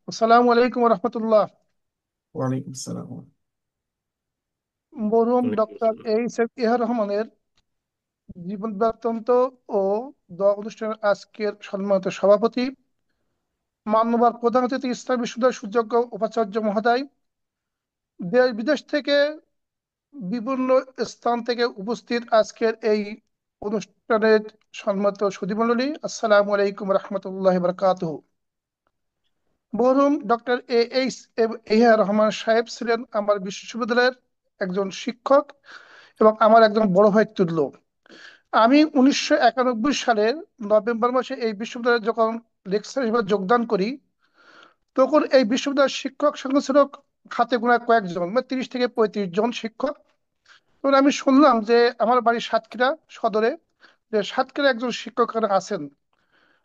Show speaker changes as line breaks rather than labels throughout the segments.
আসসালামু আলাইকুম রহমতুল্লাহ।
ওয়ালাইকুম আসসালাম।
মরহুম
ওয়ালাইকুম
ডক্টর
আসসালাম।
এ আর রহমানের জীবন বৃত্তান্ত ও দোয়া অনুষ্ঠানের আজকের সম্মানিত সভাপতি, মাননীয় প্রধান অতিথি, ইসলাম বিশ্ববিদ্যালয়ের সুযোগ্য উপাচার্য মহোদয়, দেশ বিদেশ থেকে বিভিন্ন স্থান থেকে উপস্থিত আজকের এই অনুষ্ঠানের সম্মানিত সুধীমণ্ডলী, আসসালামু আলাইকুম রহমতুল্লাহ বরকাতুহু। মরহুম ডক্টর এ আর রহমান সাহেব ছিলেন আমার বিশ্ববিদ্যালয়ের একজন শিক্ষক এবং আমার একজন বড় ভাই তুল্য। আমি 1991 সালের নভেম্বর মাসে এই বিশ্ববিদ্যালয়ে যখন লেকচার হিসেবে যোগদান করি, তখন এই বিশ্ববিদ্যালয়ের শিক্ষক সংখ্যা ছিল হাতে গোনা কয়েকজন, মানে 30 থেকে 35 জন শিক্ষক। তখন আমি শুনলাম যে আমার বাড়ি সাতক্ষীরা সদরে, যে সাতক্ষীরা একজন শিক্ষক এখানে আছেন,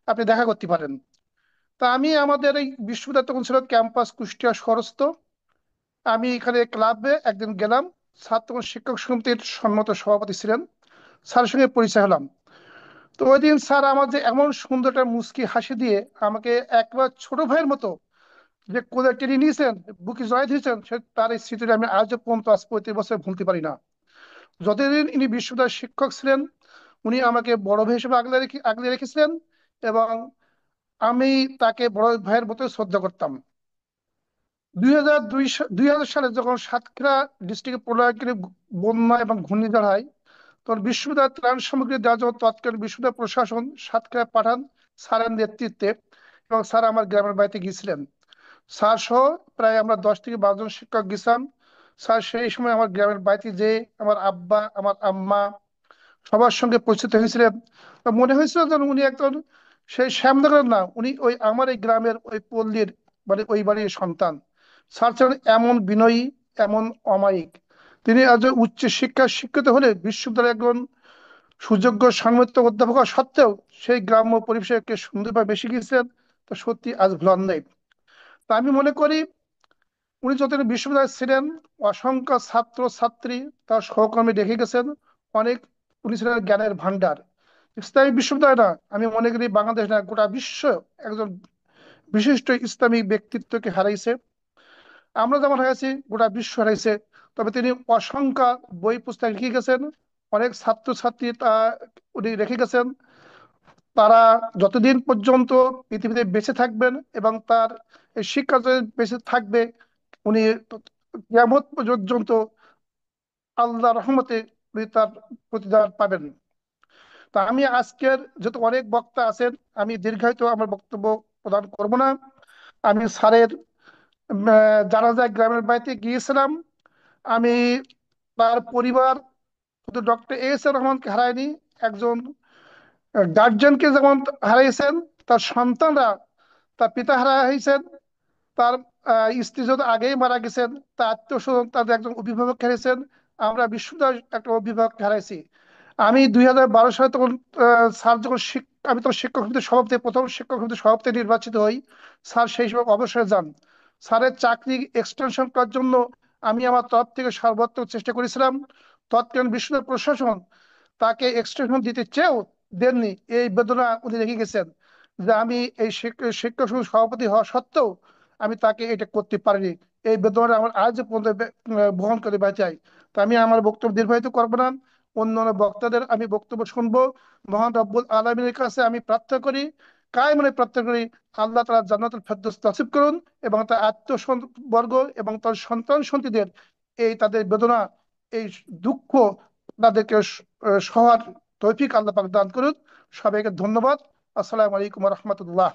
আপনি দেখা করতে পারেন। তা আমি আমাদের এই বিশ্ববিদ্যালয় তখন ছিল ক্যাম্পাস কুষ্টিয়া শহরস্থ। আমি এখানে ক্লাবে একদিন গেলাম। স্যার তখন শিক্ষক সমিতির সম্মত সভাপতি ছিলেন। স্যারের সঙ্গে পরিচয় হলাম। তো ওই দিন স্যার আমার যে এমন সুন্দর একটা মুচকি হাসি দিয়ে আমাকে একবার ছোট ভাইয়ের মতো যে কোলে টেনে নিয়েছেন, বুকে জড়াই দিয়েছেন, সে তার এই স্মৃতিটা আমি আজও পর্যন্ত আজ 35 বছর ভুলতে পারি না। যতদিন ইনি বিশ্ববিদ্যালয়ের শিক্ষক ছিলেন, উনি আমাকে বড় ভাই হিসেবে আগলে রেখেছিলেন এবং আমি তাকে বড় ভাইয়ের মতো শ্রদ্ধা করতাম। 2000 সালে যখন সাতক্ষীরা ডিস্ট্রিক্টে প্রলয়ঙ্করী বন্যা এবং ঘূর্ণিঝড় হয়, তখন বিশ্ববিদ্যালয় ত্রাণ সামগ্রী দেওয়ার জন্য তৎকালীন বিশ্ববিদ্যালয় প্রশাসন সাতক্ষীরায় পাঠান স্যারের নেতৃত্বে, এবং স্যার আমার গ্রামের বাড়িতে গিয়েছিলেন। স্যার সহ প্রায় আমরা 10 থেকে 12 জন শিক্ষক গেছিলাম। স্যার সেই সময় আমার গ্রামের বাড়িতে যে আমার আব্বা, আমার আম্মা সবার সঙ্গে পরিচিত হয়েছিলেন। তো মনে হয়েছিল যেন উনি একজন সেই শ্যামনগরের না, উনি ওই আমার এই গ্রামের ওই পল্লীর, মানে ওই বাড়ির সন্তান। স্যার ছিলেন এমন বিনয়ী, এমন অমায়িক। তিনি আজ উচ্চ শিক্ষায় শিক্ষিত হলে বিশ্ববিদ্যালয়ে একজন সুযোগ্য সাংবাদিক অধ্যাপক হওয়া সত্ত্বেও সেই গ্রাম্য পরিবেশকে সুন্দরভাবে বেশি গিয়েছিলেন। তো সত্যি আজ ভুলার নেই। তা আমি মনে করি উনি যতদিন বিশ্ববিদ্যালয়ে ছিলেন, অসংখ্য ছাত্র ছাত্রী তার সহকর্মী রেখে গেছেন অনেক। উনি ছিলেন জ্ঞানের ভান্ডার। ইসলামী বিশ্ববিদ্যালয় না, আমি মনে করি বাংলাদেশ না, গোটা বিশ্ব একজন বিশিষ্ট ইসলামিক ব্যক্তিত্বকে হারাইছে। আমরা যেমন হারাইছি, গোটা বিশ্ব হারাইছে। তবে তিনি অসংখ্য বই পুস্তক লিখে গেছেন, অনেক ছাত্র ছাত্রী তা উনি রেখে গেছেন। তারা যতদিন পর্যন্ত পৃথিবীতে বেঁচে থাকবেন এবং তার এই শিক্ষা যতদিন বেঁচে থাকবে, উনি কিয়ামত পর্যন্ত আল্লাহ রহমতে উনি তার প্রতিদান পাবেন। তা আমি আজকের, যেহেতু অনেক বক্তা আছেন, আমি দীর্ঘায়িত আমার বক্তব্য প্রদান করব না। আমি স্যারের জানাজায় গ্রামের বাড়িতে গিয়েছিলাম। আমি তার পরিবার শুধু ডক্টর এস আর রহমানকে হারায়নি, একজন গার্জিয়ানকে যেমন হারিয়েছেন, তার সন্তানরা তার পিতা হারিয়েছেন, তার স্ত্রী যত আগেই মারা গেছেন, তার আত্মীয় স্বজন তাদের একজন অভিভাবক হারিয়েছেন। আমরা বিশ্ববিদ্যালয়ের একটা অভিভাবক হারাইছি। আমি 2012 সালে তখন স্যার যখন আমি তখন শিক্ষক সমিতির সভাপতি, প্রথম শিক্ষক সমিতির সভাপতি নির্বাচিত হই। স্যার সেই সময় অবসরে যান। স্যারের চাকরি এক্সটেনশন করার জন্য আমি আমার তরফ থেকে সর্বাত্মক চেষ্টা করেছিলাম। তৎকালীন বিশ্ববিদ্যালয় প্রশাসন তাকে এক্সটেনশন দিতে চেয়েও দেননি। এই বেদনা উনি রেখে গেছেন যে আমি এই শিক্ষক সমিতির সভাপতি হওয়া সত্ত্বেও আমি তাকে এটা করতে পারিনি। এই বেদনাটা আমার আজ পর্যন্ত বহন করে বাঁচাই। তা আমি আমার বক্তব্য দীর্ঘায়িত করবো না, অন্যান্য বক্তাদের আমি বক্তব্য শুনবো। মহান রব্বুল আলমীর কাছে আমি প্রার্থনা করি, কায়মনে প্রার্থনা করি, আল্লাহ তাআলা জান্নাতুল ফেরদৌস নসিব করুন এবং তার আত্মীয় বর্গ এবং তার সন্তান সন্ততিদের এই তাদের বেদনা, এই দুঃখ তাদেরকে সহার তৌফিক আল্লাহ পাক দান করুন। সবাইকে ধন্যবাদ। আসসালামু আলাইকুম রহমতুল্লাহ।